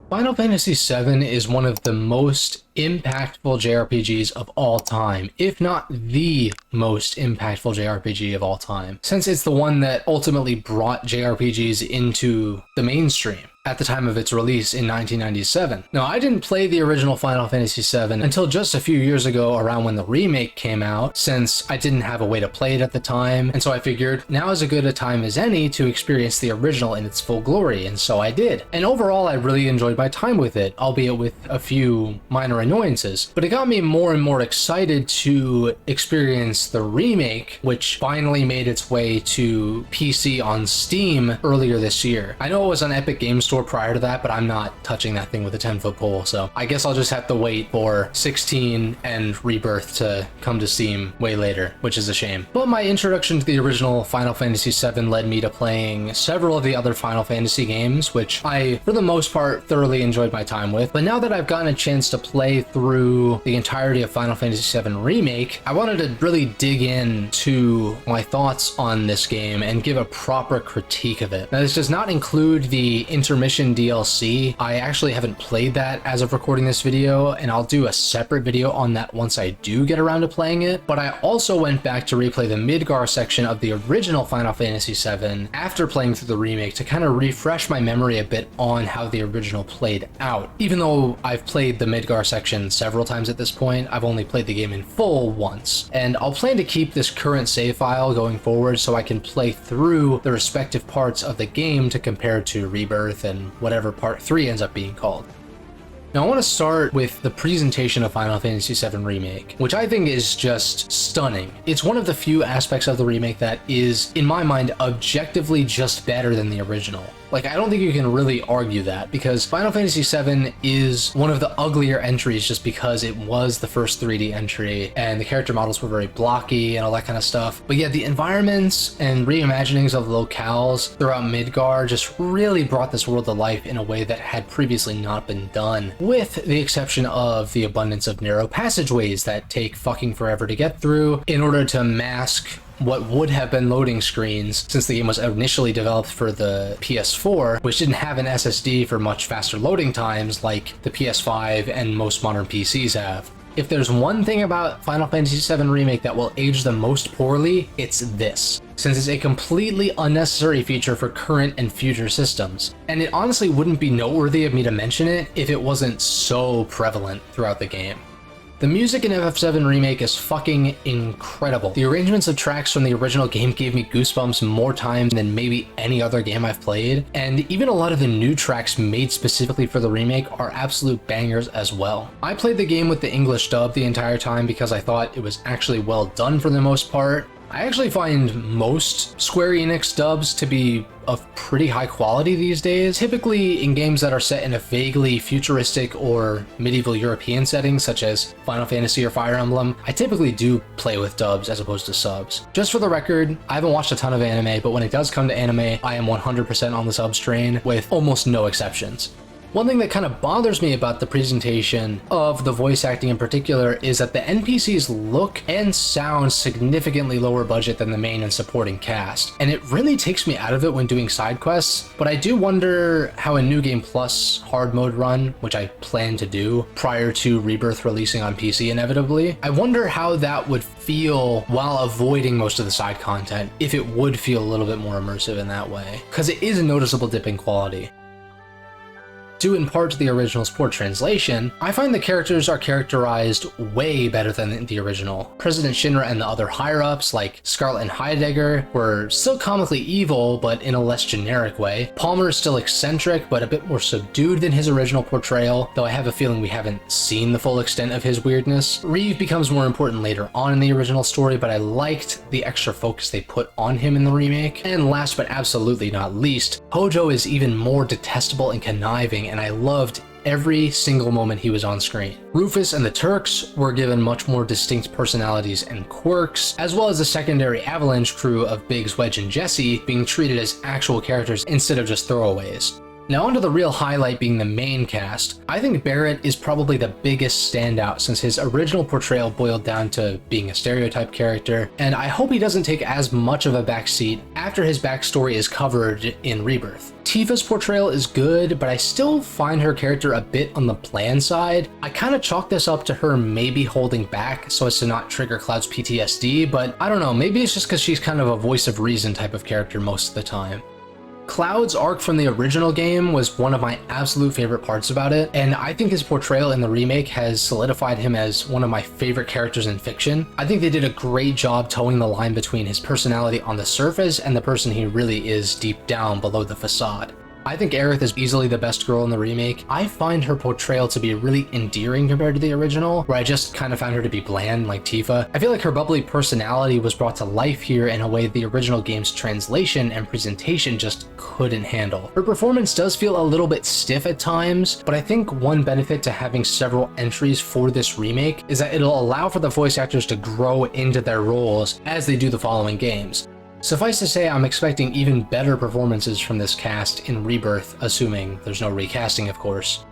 Final Fantasy VII is one of the most impactful JRPGs of all time, if not the most impactful JRPG of all time, since it's the one that ultimately brought JRPGs into the mainstream at the time of its release in 1997. Now, I didn't play the original Final Fantasy VII until just a few years ago, around when the remake came out, since I didn't have a way to play it at the time, and so I figured now is as good a time as any to experience the original in its full glory, and so I did. And overall, I really enjoyed my time with it, albeit with a few minor annoyances, but it got me more and more excited to experience the remake, which finally made its way to PC on Steam earlier this year. I know it was on Epic Games Store prior to that, but I'm not touching that thing with a 10-foot pole, so I guess I'll just have to wait for 16 and Rebirth to come to Steam way later, which is a shame. But my introduction to the original Final Fantasy VII led me to playing several of the other Final Fantasy games, which I, for the most part, thoroughly enjoyed my time with. But now that I've gotten a chance to play through the entirety of Final Fantasy VII Remake, I wanted to really dig into my thoughts on this game and give a proper critique of it. Now, this does not include the intermission DLC. I actually haven't played that as of recording this video, and I'll do a separate video on that once I do get around to playing it. But I also went back to replay the Midgar section of the original Final Fantasy VII after playing through the remake to kind of refresh my memory a bit on how the original played out. Even though I've played the Midgar section several times at this point, I've only played the game in full once. And I'll plan to keep this current save file going forward so I can play through the respective parts of the game to compare to Rebirth and whatever Part 3 ends up being called. Now, I want to start with the presentation of Final Fantasy VII Remake, which I think is just stunning. It's one of the few aspects of the remake that is, in my mind, objectively just better than the original. Like, I don't think you can really argue that, because Final Fantasy VII is one of the uglier entries just because it was the first 3D entry, and the character models were very blocky and all that kind of stuff. But yeah, the environments and reimaginings of locales throughout Midgar just really brought this world to life in a way that had previously not been done, with the exception of the abundance of narrow passageways that take fucking forever to get through in order to mask what would have been loading screens, since the game was initially developed for the PS4, which didn't have an SSD for much faster loading times like the PS5 and most modern PCs have. If there's one thing about Final Fantasy VII Remake that will age the most poorly, it's this, since it's a completely unnecessary feature for current and future systems. And it honestly wouldn't be noteworthy of me to mention it if it wasn't so prevalent throughout the game. The music in FF7 Remake is fucking incredible. The arrangements of tracks from the original game gave me goosebumps more times than maybe any other game I've played, and even a lot of the new tracks made specifically for the remake are absolute bangers as well. I played the game with the English dub the entire time because I thought it was actually well done for the most part. I actually find most Square Enix dubs to be of pretty high quality these days. Typically in games that are set in a vaguely futuristic or medieval European setting, such as Final Fantasy or Fire Emblem, I typically do play with dubs as opposed to subs. Just for the record, I haven't watched a ton of anime, but when it does come to anime, I am 100% on the subs train with almost no exceptions. One thing that kind of bothers me about the presentation of the voice acting in particular is that the NPCs look and sound significantly lower budget than the main and supporting cast, and it really takes me out of it when doing side quests. But I do wonder how a New Game Plus hard mode run, which I plan to do prior to Rebirth releasing on PC inevitably, I wonder how that would feel while avoiding most of the side content, if it would feel a little bit more immersive in that way, because it is a noticeable dip in quality. Due in part to the original's poor translation, I find the characters are characterized way better than the original. President Shinra and the other higher-ups, like Scarlet and Heidegger, were still comically evil, but in a less generic way. Palmer is still eccentric, but a bit more subdued than his original portrayal, though I have a feeling we haven't seen the full extent of his weirdness. Reeve becomes more important later on in the original story, but I liked the extra focus they put on him in the remake. And last but absolutely not least, Hojo is even more detestable and conniving, and I loved every single moment he was on screen. Rufus and the Turks were given much more distinct personalities and quirks, as well as the secondary Avalanche crew of Biggs, Wedge, and Jesse being treated as actual characters instead of just throwaways. Now onto the real highlight being the main cast. I think Barrett is probably the biggest standout since his original portrayal boiled down to being a stereotype character, and I hope he doesn't take as much of a backseat after his backstory is covered in Rebirth. Tifa's portrayal is good, but I still find her character a bit on the bland side. I kind of chalk this up to her maybe holding back so as to not trigger Cloud's PTSD, but I don't know, maybe it's just because she's kind of a voice of reason type of character most of the time. Cloud's arc from the original game was one of my absolute favorite parts about it, and I think his portrayal in the remake has solidified him as one of my favorite characters in fiction. I think they did a great job towing the line between his personality on the surface and the person he really is deep down below the facade. I think Aerith is easily the best girl in the remake. I find her portrayal to be really endearing compared to the original, where I just kind of found her to be bland like Tifa. I feel like her bubbly personality was brought to life here in a way the original game's translation and presentation just couldn't handle. Her performance does feel a little bit stiff at times, but I think one benefit to having several entries for this remake is that it'll allow for the voice actors to grow into their roles as they do the following games. Suffice to say, I'm expecting even better performances from this cast in Rebirth, assuming there's no recasting, of course.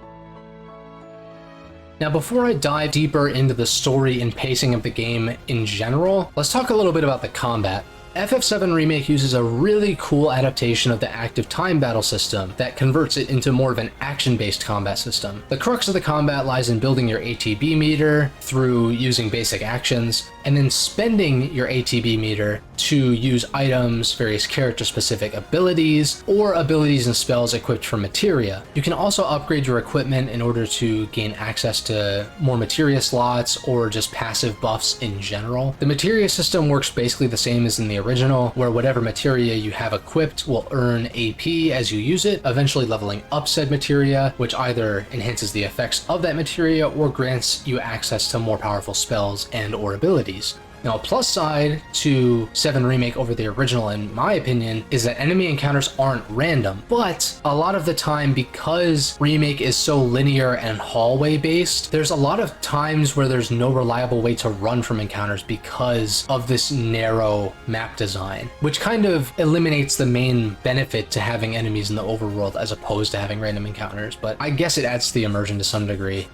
Now, before I dive deeper into the story and pacing of the game in general, let's talk a little bit about the combat. FF7 Remake uses a really cool adaptation of the active time battle system that converts it into more of an action-based combat system. The crux of the combat lies in building your ATB meter through using basic actions, and then spending your ATB meter to use items, various character-specific abilities, or abilities and spells equipped from materia. You can also upgrade your equipment in order to gain access to more materia slots or just passive buffs in general. The materia system works basically the same as in the original, where whatever materia you have equipped will earn AP as you use it, eventually leveling up said materia, which either enhances the effects of that materia or grants you access to more powerful spells and or abilities. Now, a plus side to 7 Remake over the original, in my opinion, is that enemy encounters aren't random, but a lot of the time, because Remake is so linear and hallway based, there's a lot of times where there's no reliable way to run from encounters because of this narrow map design, which kind of eliminates the main benefit to having enemies in the overworld as opposed to having random encounters, but I guess it adds to the immersion to some degree.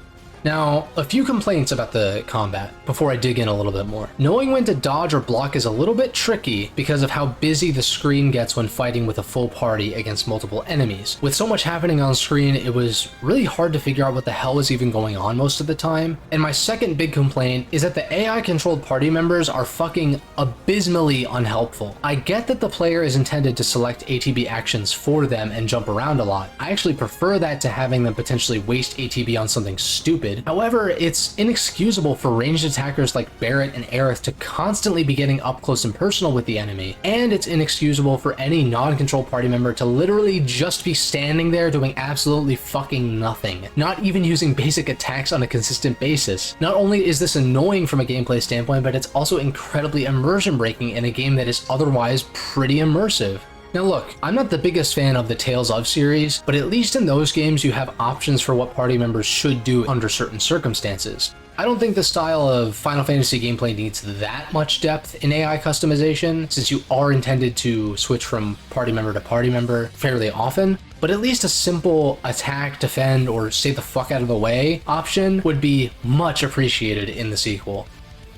Now, a few complaints about the combat before I dig in a little bit more. Knowing when to dodge or block is a little bit tricky because of how busy the screen gets when fighting with a full party against multiple enemies. With so much happening on screen, it was really hard to figure out what the hell was even going on most of the time. And my second big complaint is that the AI-controlled party members are fucking abysmally unhelpful. I get that the player is intended to select ATB actions for them and jump around a lot. I actually prefer that to having them potentially waste ATB on something stupid. However, it's inexcusable for ranged attackers like Barret and Aerith to constantly be getting up close and personal with the enemy, and it's inexcusable for any non-control party member to literally just be standing there doing absolutely fucking nothing, not even using basic attacks on a consistent basis. Not only is this annoying from a gameplay standpoint, but it's also incredibly immersion breaking in a game that is otherwise pretty immersive. Now look, I'm not the biggest fan of the Tales of series, but at least in those games you have options for what party members should do under certain circumstances. I don't think the style of Final Fantasy gameplay needs that much depth in AI customization, since you are intended to switch from party member to party member fairly often, but at least a simple attack, defend, or stay the fuck out of the way option would be much appreciated in the sequel.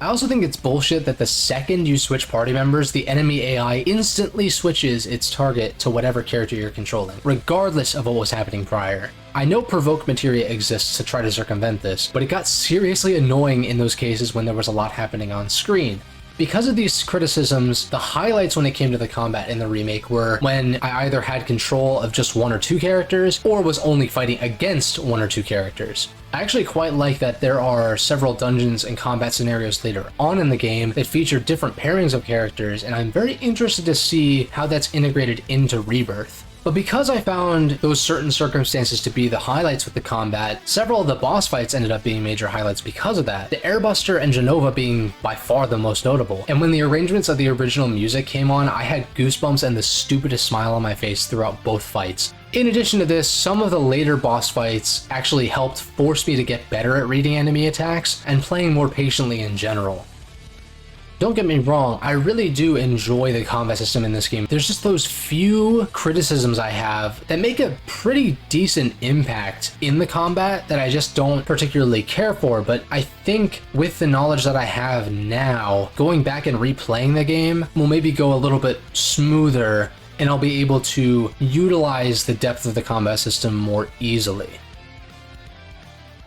I also think it's bullshit that the second you switch party members, the enemy AI instantly switches its target to whatever character you're controlling, regardless of what was happening prior. I know provoke materia exists to try to circumvent this, but it got seriously annoying in those cases when there was a lot happening on screen. Because of these criticisms, the highlights when it came to the combat in the remake were when I either had control of just one or two characters, or was only fighting against one or two characters. I actually quite like that there are several dungeons and combat scenarios later on in the game that feature different pairings of characters, and I'm very interested to see how that's integrated into Rebirth. But because I found those certain circumstances to be the highlights with the combat, several of the boss fights ended up being major highlights because of that, the Airbuster and Genova being by far the most notable. And when the arrangements of the original music came on, I had goosebumps and the stupidest smile on my face throughout both fights. In addition to this, some of the later boss fights actually helped force me to get better at reading enemy attacks and playing more patiently in general. Don't get me wrong, I really do enjoy the combat system in this game. There's just those few criticisms I have that make a pretty decent impact in the combat that I just don't particularly care for, but I think with the knowledge that I have now, going back and replaying the game will maybe go a little bit smoother and I'll be able to utilize the depth of the combat system more easily.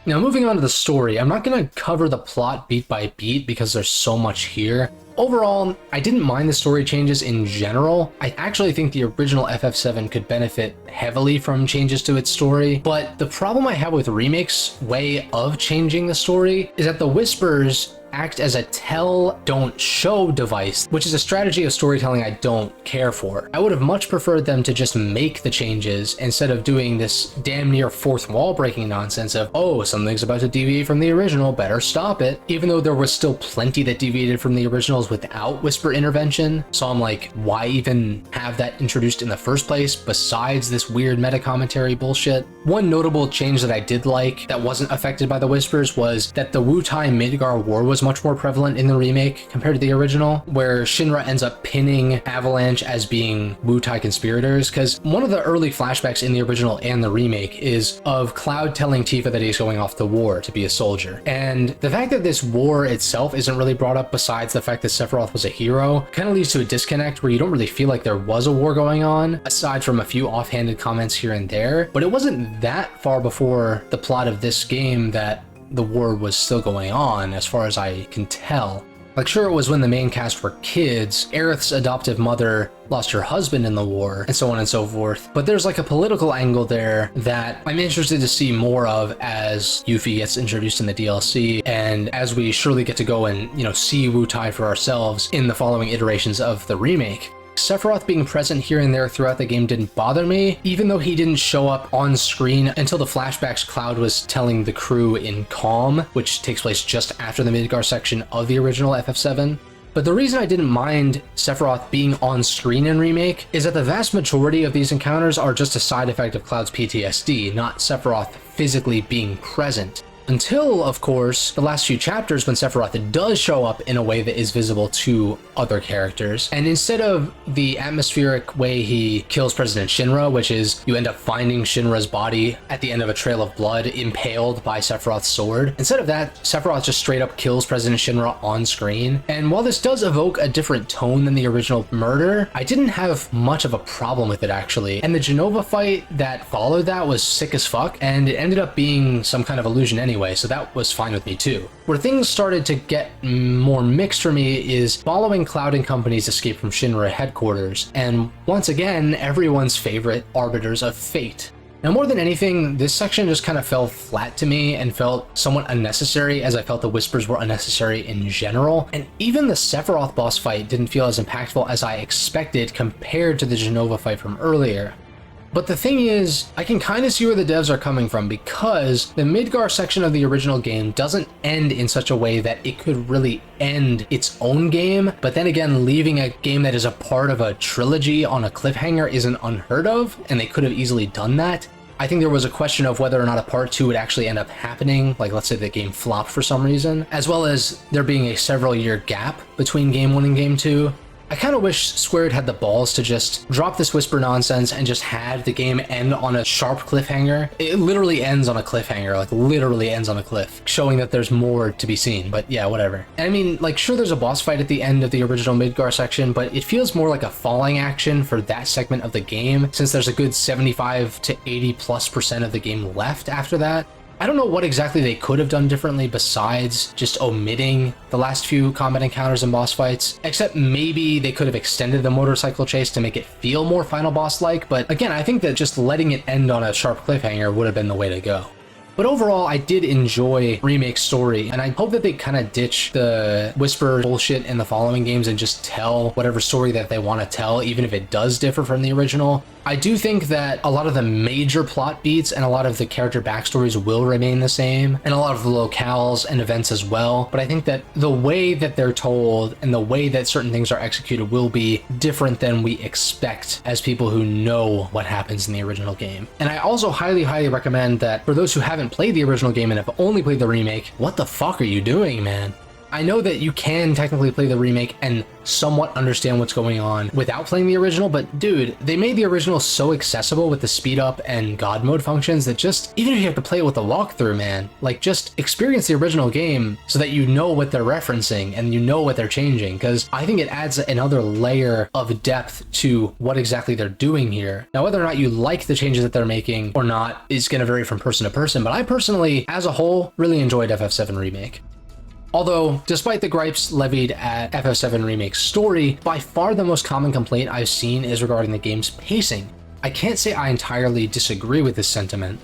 Now, moving on to the story, I'm not going to cover the plot beat by beat because there's so much here. Overall, I didn't mind the story changes in general. I actually think the original FF7 could benefit heavily from changes to its story, but the problem I have with Remake's way of changing the story is that the Whispers act as a tell, don't show device, which is a strategy of storytelling I don't care for. I would have much preferred them to just make the changes instead of doing this damn near fourth wall breaking nonsense of, oh, something's about to deviate from the original, better stop it, even though there was still plenty that deviated from the originals without Whisper intervention. So I'm like, why even have that introduced in the first place besides this weird meta commentary bullshit? One notable change that I did like that wasn't affected by the Whispers was that the Wu-Tai Midgar War was much more prevalent in the remake compared to the original, where Shinra ends up pinning Avalanche as being Wu-Tai conspirators, because one of the early flashbacks in the original and the remake is of Cloud telling Tifa that he's going off to war to be a soldier. And the fact that this war itself isn't really brought up besides the fact that Sephiroth was a hero kind of leads to a disconnect where you don't really feel like there was a war going on, aside from a few offhanded comments here and there. But it wasn't that far before the plot of this game that the war was still going on, as far as I can tell. Like, sure, it was when the main cast were kids, Aerith's adoptive mother lost her husband in the war, and so on and so forth, but there's like a political angle there that I'm interested to see more of as Yuffie gets introduced in the DLC, and as we surely get to go and, see Wu-Tai for ourselves in the following iterations of the remake. Sephiroth being present here and there throughout the game didn't bother me, even though he didn't show up on screen until the flashbacks Cloud was telling the crew in Calm, which takes place just after the Midgar section of the original FF7. But the reason I didn't mind Sephiroth being on screen in Remake is that the vast majority of these encounters are just a side effect of Cloud's PTSD, not Sephiroth physically being present. Until, of course, the last few chapters when Sephiroth does show up in a way that is visible to other characters. And instead of the atmospheric way he kills President Shinra, which is you end up finding Shinra's body at the end of a trail of blood impaled by Sephiroth's sword, instead of that, Sephiroth just straight up kills President Shinra on screen. And while this does evoke a different tone than the original murder, I didn't have much of a problem with it, actually. And the Genova fight that followed that was sick as fuck, and it ended up being some kind of illusion anyway. So that was fine with me too. Where things started to get more mixed for me is following Cloud and company's escape from Shinra headquarters, and once again, everyone's favorite arbiters of fate. Now, more than anything, this section just kind of fell flat to me and felt somewhat unnecessary, as I felt the Whispers were unnecessary in general, and even the Sephiroth boss fight didn't feel as impactful as I expected compared to the Genova fight from earlier. But the thing is, I can kind of see where the devs are coming from, because the Midgar section of the original game doesn't end in such a way that it could really end its own game, but then again, leaving a game that is a part of a trilogy on a cliffhanger isn't unheard of, and they could have easily done that. I think there was a question of whether or not a part 2 would actually end up happening, like let's say the game flopped for some reason, as well as there being a several year gap between game 1 and game 2. I kind of wish Squared had the balls to just drop this Whisper nonsense and just had the game end on a sharp cliffhanger. It literally ends on a cliffhanger, like literally ends on a cliff, showing that there's more to be seen, but yeah, whatever. And I mean, like, sure, there's a boss fight at the end of the original Midgar section, but it feels more like a falling action for that segment of the game, since there's a good 75 to 80+% of the game left after that. I don't know what exactly they could have done differently besides just omitting the last few combat encounters and boss fights, except maybe they could have extended the motorcycle chase to make it feel more final boss-like, but again, I think that just letting it end on a sharp cliffhanger would have been the way to go. But overall, I did enjoy Remake's story, and I hope that they kind of ditch the Whisper bullshit in the following games and just tell whatever story that they want to tell, even if it does differ from the original. I do think that a lot of the major plot beats and a lot of the character backstories will remain the same, and a lot of the locales and events as well, but I think that the way that they're told and the way that certain things are executed will be different than we expect as people who know what happens in the original game. And I also highly, highly recommend that for those who haven't played the original game and have only played the remake, what the fuck are you doing, man? I know that you can technically play the remake and somewhat understand what's going on without playing the original, but dude, they made the original so accessible with the speed up and God mode functions that just, even if you have to play it with a walkthrough, man, like just experience the original game so that you know what they're referencing and you know what they're changing, because I think it adds another layer of depth to what exactly they're doing here. Now, whether or not you like the changes that they're making or not is going to vary from person to person, but I personally, as a whole, really enjoyed FF7 Remake. Although, despite the gripes levied at FF7 Remake's story, by far the most common complaint I've seen is regarding the game's pacing. I can't say I entirely disagree with this sentiment.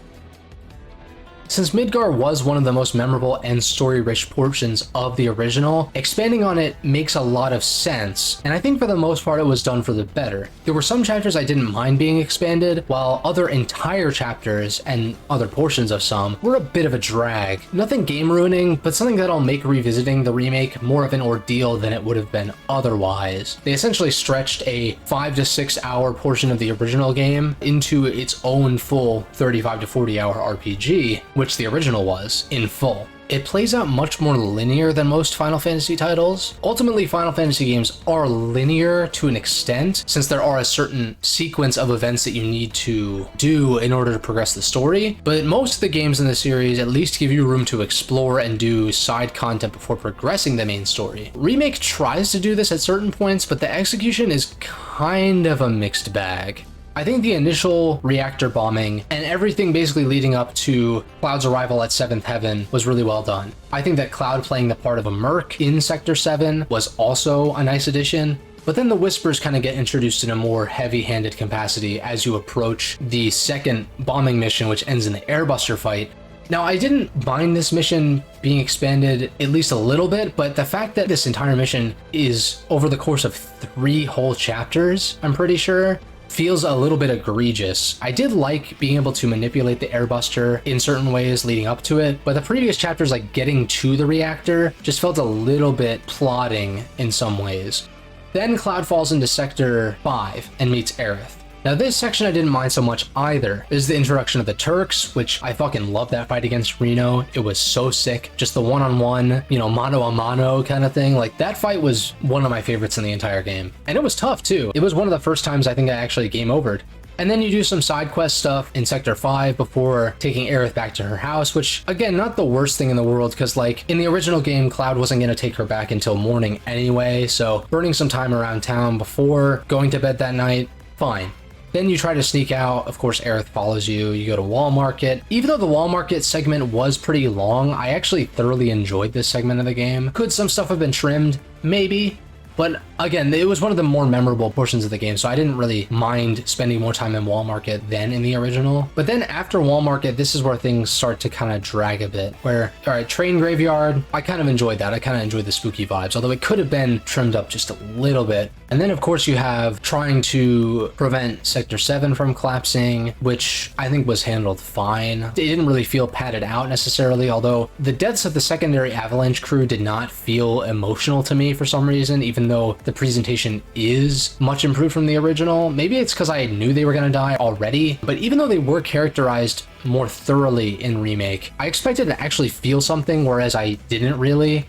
Since Midgar was one of the most memorable and story-rich portions of the original, expanding on it makes a lot of sense, and I think for the most part it was done for the better. There were some chapters I didn't mind being expanded, while other entire chapters, and other portions of some, were a bit of a drag. Nothing game-ruining, but something that'll make revisiting the remake more of an ordeal than it would have been otherwise. They essentially stretched a 5 to 6 hour portion of the original game into its own full 35 to 40 hour RPG, which the original was, in full. It plays out much more linear than most Final Fantasy titles. Ultimately, Final Fantasy games are linear to an extent, since there are a certain sequence of events that you need to do in order to progress the story, but most of the games in the series at least give you room to explore and do side content before progressing the main story. Remake tries to do this at certain points, but the execution is kind of a mixed bag. I think the initial reactor bombing and everything basically leading up to Cloud's arrival at 7th Heaven was really well done. I think that Cloud playing the part of a Merc in Sector 7 was also a nice addition, but then the Whispers kind of get introduced in a more heavy-handed capacity as you approach the second bombing mission, which ends in the Airbuster fight. Now, I didn't mind this mission being expanded at least a little bit, but the fact that this entire mission is over the course of 3 whole chapters, I'm pretty sure, feels a little bit egregious. I did like being able to manipulate the Airbuster in certain ways leading up to it, but the previous chapters, like getting to the reactor, just felt a little bit plodding in some ways. Then Cloud falls into Sector 5 and meets Aerith. Now, this section I didn't mind so much either. This is the introduction of the Turks, which I fucking love that fight against Reno. It was so sick. Just the one-on-one, you know, mano-a-mano kind of thing. Like, that fight was one of my favorites in the entire game. And it was tough, too. It was one of the first times I think I actually game overed. And then you do some side quest stuff in Sector 5 before taking Aerith back to her house, which, again, not the worst thing in the world, because, like, in the original game, Cloud wasn't going to take her back until morning anyway, so burning some time around town before going to bed that night, fine. Then you try to sneak out. Of course, Aerith follows you. You go to Wall Market. Even though the Wall Market segment was pretty long, I actually thoroughly enjoyed this segment of the game. Could some stuff have been trimmed? Maybe. But again, it was one of the more memorable portions of the game, so I didn't really mind spending more time in Wall Market than in the original. But then after Wall Market, this is where things start to kind of drag a bit, where, all right, Train Graveyard, I kind of enjoyed that. I kind of enjoyed the spooky vibes, although it could have been trimmed up just a little bit. And then, of course, you have trying to prevent Sector 7 from collapsing, which I think was handled fine. It didn't really feel padded out necessarily, although the deaths of the secondary Avalanche crew did not feel emotional to me for some reason, even though the presentation is much improved from the original. Maybe it's because I knew they were going to die already, but even though they were characterized more thoroughly in Remake, I expected to actually feel something, whereas I didn't really.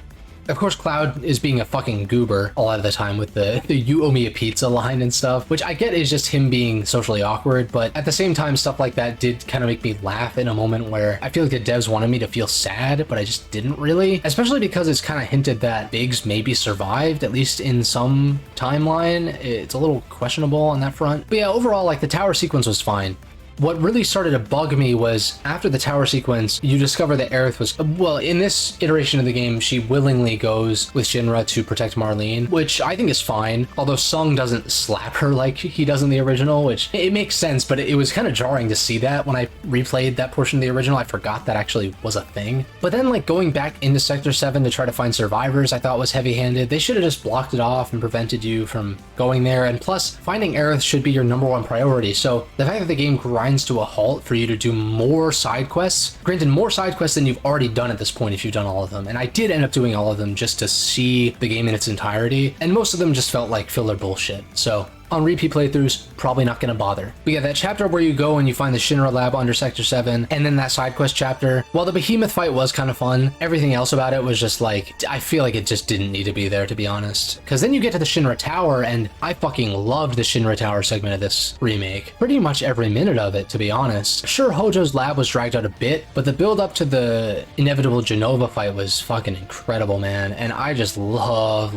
Of course, Cloud is being a fucking goober a lot of the time with the "you owe me a pizza" line and stuff, which I get is just him being socially awkward, but at the same time, stuff like that did kind of make me laugh in a moment where I feel like the devs wanted me to feel sad, but I just didn't really, especially because it's kind of hinted that Biggs maybe survived, at least in some timeline. It's a little questionable on that front. But yeah, overall, like, the tower sequence was fine. What really started to bug me was after the tower sequence, you discover that Aerith was, well, in this iteration of the game, she willingly goes with Shinra to protect Marlene, which I think is fine, although Sung doesn't slap her like he does in the original, which it makes sense, but it was kind of jarring to see that when I replayed that portion of the original. I forgot that actually was a thing. But then, like, going back into Sector 7 to try to find survivors, I thought was heavy-handed. They should have just blocked it off and prevented you from going there, and plus, finding Aerith should be your #1 priority, so the fact that the game grinds to a halt for you to do more side quests, granted more side quests than you've already done at this point if you've done all of them, and I did end up doing all of them just to see the game in its entirety, and most of them just felt like filler bullshit. So On repeat playthroughs, probably not gonna bother. But yeah, that chapter where you go and you find the Shinra lab under Sector 7, and then that side quest chapter, while the behemoth fight was kind of fun, everything else about it was just like, I feel like it just didn't need to be there, to be honest. Because then you get to the Shinra Tower, and I fucking loved the Shinra Tower segment of this remake. Pretty much every minute of it, to be honest. Sure, Hojo's lab was dragged out a bit, but the build up to the inevitable Genova fight was fucking incredible, man. And I just love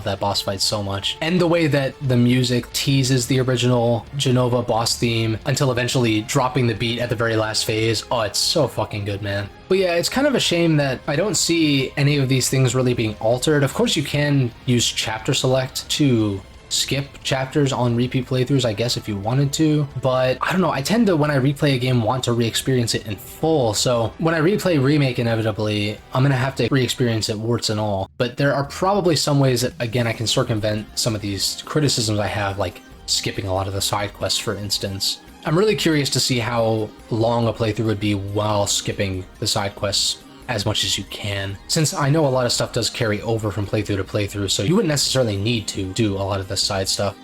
that boss fight so much. And the way that the music teases the original Genova boss theme until eventually dropping the beat at the very last phase. Oh, it's so fucking good, man. But yeah, it's kind of a shame that I don't see any of these things really being altered. Of course, you can use chapter select to skip chapters on repeat playthroughs, I guess, if you wanted to, but I don't know, I tend to, when I replay a game, want to re-experience it in full. So when I replay Remake, inevitably I'm gonna have to re-experience it warts and all. But there are probably some ways that, again, I can circumvent some of these criticisms I have, like skipping a lot of the side quests, for instance. I'm really curious to see how long a playthrough would be while skipping the side quests as much as you can, since I know a lot of stuff does carry over from playthrough to playthrough, so you wouldn't necessarily need to do a lot of the side stuff.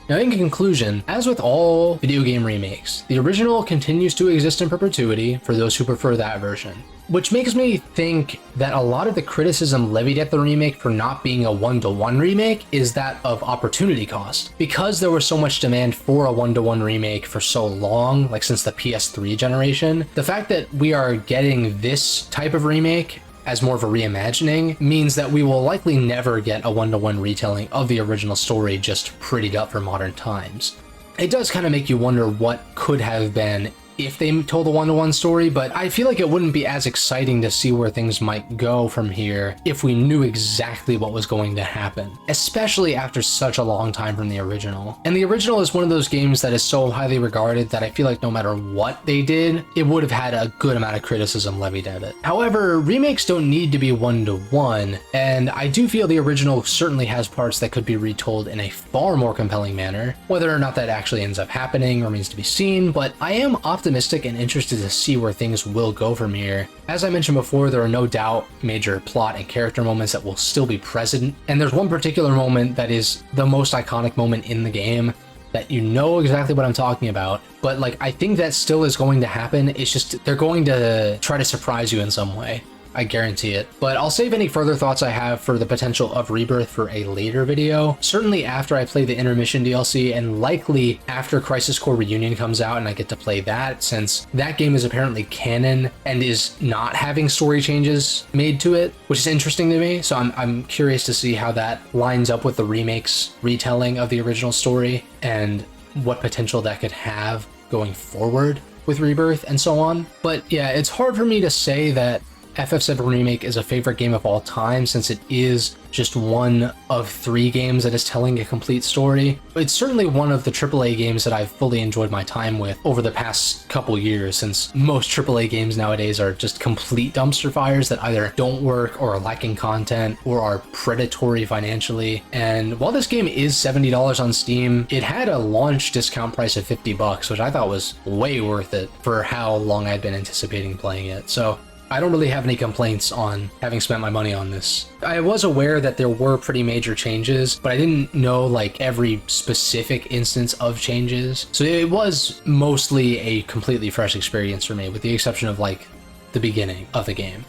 Now, in conclusion, as with all video game remakes, the original continues to exist in perpetuity for those who prefer that version, which makes me think that a lot of the criticism levied at the remake for not being a one-to-one remake is that of opportunity cost. Because there was so much demand for a one-to-one remake for so long, like since the PS3 generation, the fact that we are getting this type of remake as more of a reimagining means that we will likely never get a one-to-one retelling of the original story just prettied up for modern times. It does kind of make you wonder what could have been if they told a one-to-one story, but I feel like it wouldn't be as exciting to see where things might go from here if we knew exactly what was going to happen, especially after such a long time from the original. And the original is one of those games that is so highly regarded that I feel like no matter what they did, it would have had a good amount of criticism levied at it. However, remakes don't need to be one-to-one, and I do feel the original certainly has parts that could be retold in a far more compelling manner. Whether or not that actually ends up happening remains to be seen, but I am optimistic and interested to see where things will go from here. As I mentioned before, there are no doubt major plot and character moments that will still be present, and there's one particular moment that is the most iconic moment in the game that you know exactly what I'm talking about, but like I think that still is going to happen. It's just they're going to try to surprise you in some way. I guarantee it. But I'll save any further thoughts I have for the potential of Rebirth for a later video, certainly after I play the Intermission DLC, and likely after Crisis Core Reunion comes out and I get to play that, since that game is apparently canon and is not having story changes made to it, which is interesting to me. So I'm curious to see how that lines up with the remake's retelling of the original story and what potential that could have going forward with Rebirth and so on. But yeah, it's hard for me to say that FF7 Remake is a favorite game of all time, since it is just one of 3 games that is telling a complete story. It's certainly one of the AAA games that I've fully enjoyed my time with over the past couple years, since most AAA games nowadays are just complete dumpster fires that either don't work or are lacking content or are predatory financially. And while this game is $70 on Steam, it had a launch discount price of $50, which I thought was way worth it for how long I'd been anticipating playing it. So I don't really have any complaints on having spent my money on this. I was aware that there were pretty major changes, but I didn't know like every specific instance of changes. So it was mostly a completely fresh experience for me, with the exception of like the beginning of the game.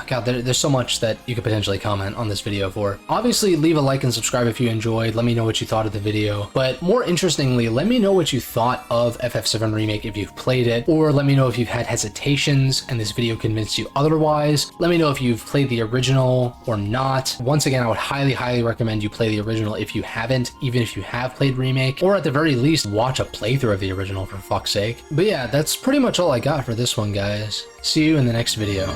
God, there's so much that you could potentially comment on this video for. Obviously, leave a like and subscribe if you enjoyed. Let me know what you thought of the video. But more interestingly, let me know what you thought of FF7 Remake if you've played it, or let me know if you've had hesitations and this video convinced you otherwise. Let me know if you've played the original or not. Once again, I would highly recommend you play the original if you haven't, even if you have played Remake, or at the very least, watch a playthrough of the original for fuck's sake. But yeah, that's pretty much all I got for this one, guys. See you in the next video.